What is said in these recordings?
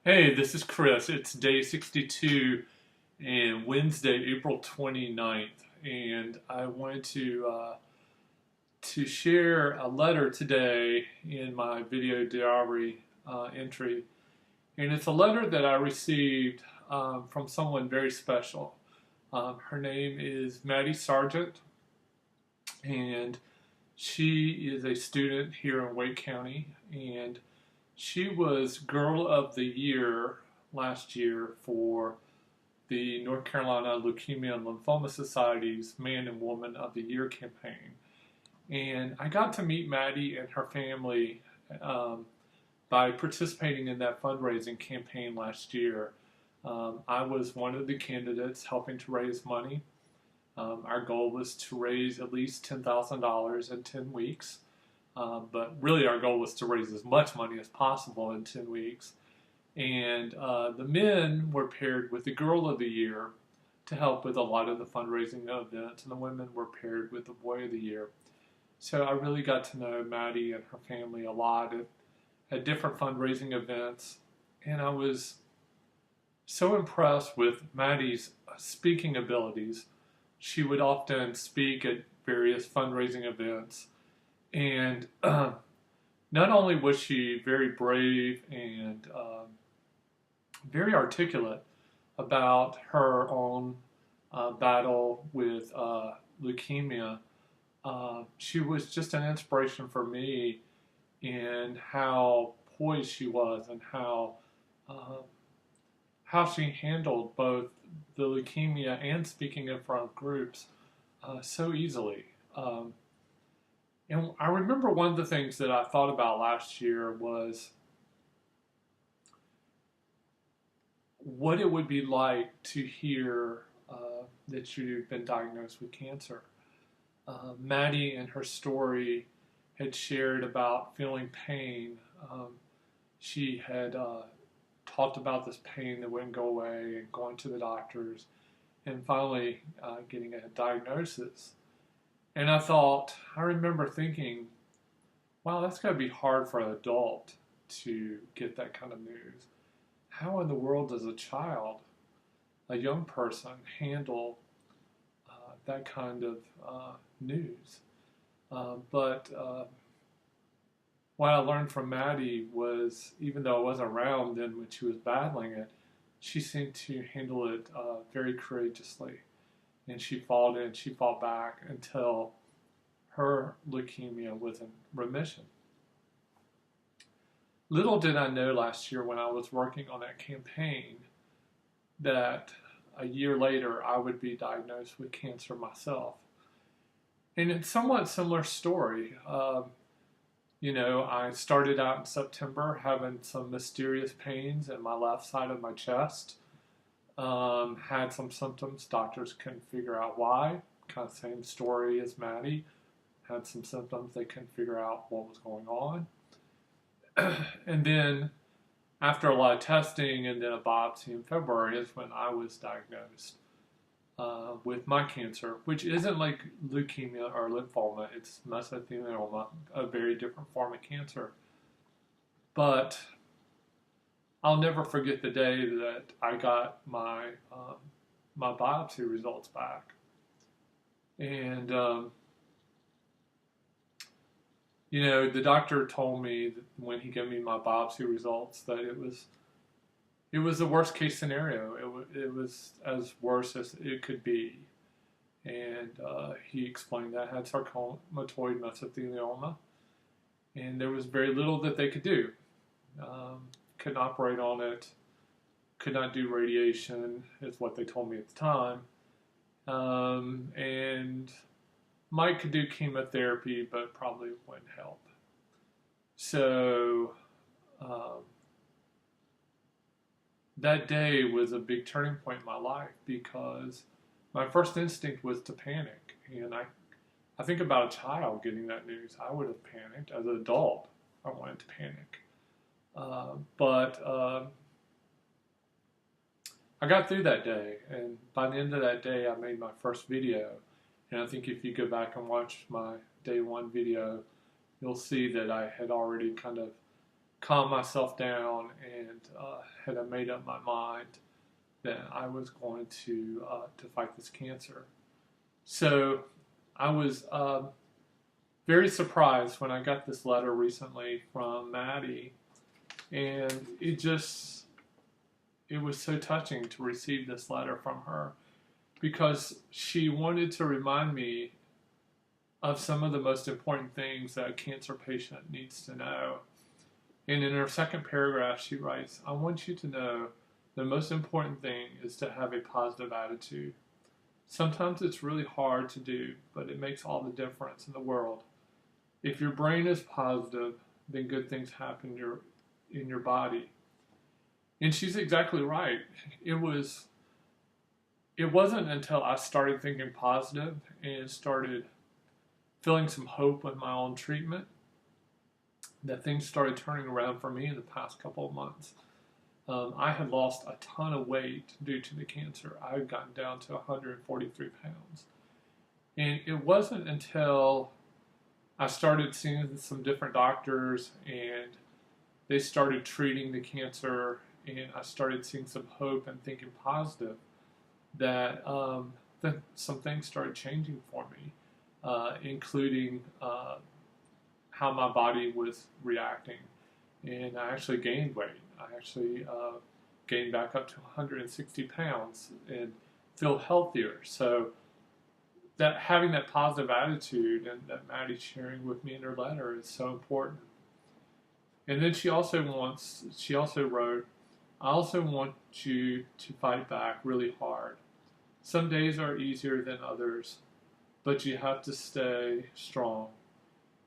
Hey, this is Chris. It's day 62 and Wednesday, April 29th. And I wanted to share a letter today in my video diary entry. And it's a letter that I received from someone very special. Her name is Maddie Sargent, and she is a student here in Wake County. And she was Girl of the Year last year for the North Carolina Leukemia and Lymphoma Society's Man and Woman of the Year campaign. And I got to meet Maddie and her family by participating in that fundraising campaign last year. I was one of the candidates helping to raise money. Our goal was to raise at least $10,000 in 10 weeks. But really our goal was to raise as much money as possible in 10 weeks. And the men were paired with the Girl of the Year to help with a lot of the fundraising events, and the women were paired with the Boy of the Year. So I really got to know Maddie and her family a lot at different fundraising events, and I was so impressed with Maddie's speaking abilities. She would often speak at various fundraising events, and not only was she very brave and very articulate about her own battle with leukemia, she was just an inspiration for me in how poised she was and how she handled both the leukemia and speaking in front of groups so easily. And I remember one of the things that I thought about last year was what it would be like to hear that you've been diagnosed with cancer. Maddie in her story had shared about feeling pain. She had talked about this pain that wouldn't go away and going to the doctors and finally getting a diagnosis. And I remember thinking, wow, that's got to be hard for an adult to get that kind of news. How in the world does a child, a young person, handle that kind of news? But what I learned from Maddie was, even though I wasn't around then when she was battling it, she seemed to handle it very courageously. And she fought back until her leukemia was in remission. Little did I know last year when I was working on that campaign that a year later I would be diagnosed with cancer myself. And it's a somewhat similar story. I started out in September having some mysterious pains in my left side of my chest. Had some symptoms, doctors couldn't figure out why. Kind of same story as Maddie. Had some symptoms, they couldn't figure out what was going on. And then after a lot of testing and then a biopsy in February is when I was diagnosed with my cancer, which isn't like leukemia or lymphoma. It's mesothelioma, a very different form of cancer. But I'll never forget the day that I got my biopsy results back, and the doctor told me that when he gave me my biopsy results that it was the worst case scenario. It was as worse as it could be, and he explained that I had sarcomatoid mesothelioma, and there was very little that they could do. Couldn't operate on it, could not do radiation, is what they told me at the time. And might could do chemotherapy, but probably wouldn't help. So that day was a big turning point in my life because my first instinct was to panic. And I think about a child getting that news. I would have panicked. As an adult, I wanted to panic. But I got through that day, and by the end of that day, I made my first video. And I think if you go back and watch my day one video, you'll see that I had already kind of calm myself down, and had made up my mind that I was going to fight this cancer. So I was very surprised when I got this letter recently from Maddie, and it was so touching to receive this letter from her, because she wanted to remind me of some of the most important things that a cancer patient needs to know. And in her second paragraph, she writes, "I want you to know the most important thing is to have a positive attitude. Sometimes it's really hard to do, but it makes all the difference in the world. If your brain is positive, then good things happen in your body." And she's exactly right. It wasn't until I started thinking positive and started feeling some hope in my own treatment that things started turning around for me in the past couple of months. I had lost a ton of weight due to the cancer. I had gotten down to 143 pounds. And it wasn't until I started seeing some different doctors and they started treating the cancer, and I started seeing some hope and thinking positive, that some things started changing for me, including how my body was reacting. And I actually gained weight. I actually gained back up to 160 pounds and feel healthier. So that having that positive attitude, and that Maddie's sharing with me in her letter, is so important. And then she also wrote, "I also want you to fight back really hard. Some days are easier than others, but you have to stay strong.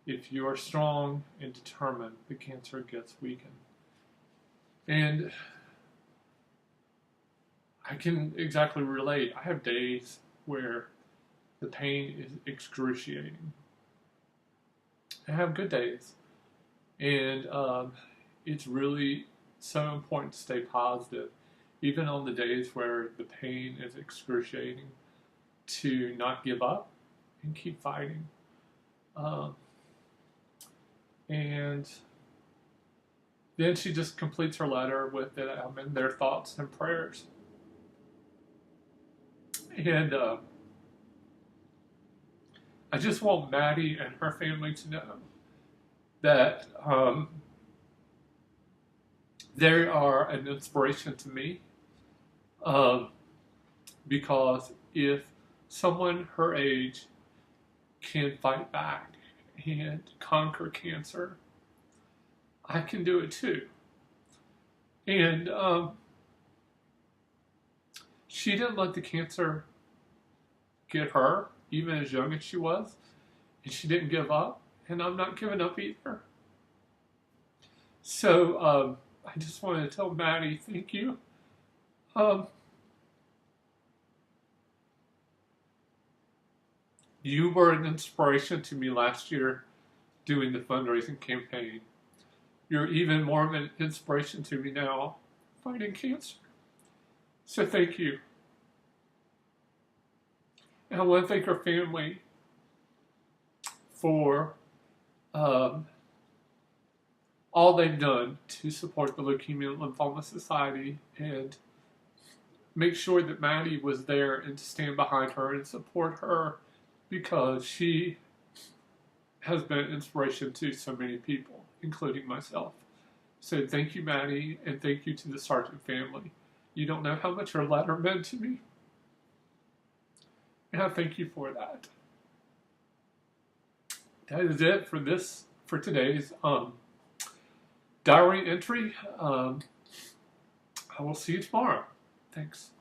If you are strong and determined, the cancer gets weakened." And I can exactly relate. I have days where the pain is excruciating. I have good days. And it's really so important to stay positive, even on the days where the pain is excruciating, to not give up and keep fighting. And then she just completes her letter with that I'm in their thoughts and prayers. And I just want Maddie and her family to know that they are an inspiration to me, because if someone her age can fight back and conquer cancer, I can do it too. And she didn't let the cancer get her, even as young as she was, and she didn't give up, and I'm not giving up either. So I just wanted to tell Maddie, thank you. You were an inspiration to me last year doing the fundraising campaign. You're even more of an inspiration to me now fighting cancer. So thank you. And I want to thank her family for all they've done to support the Leukemia and Lymphoma Society, and make sure that Maddie was there and to stand behind her and support her, because she has been an inspiration to so many people, including myself. So thank you, Maddie, and thank you to the Sargent family. You don't know how much her letter meant to me, and I thank you for that. That is it for today's diary entry. I will see you tomorrow. Thanks.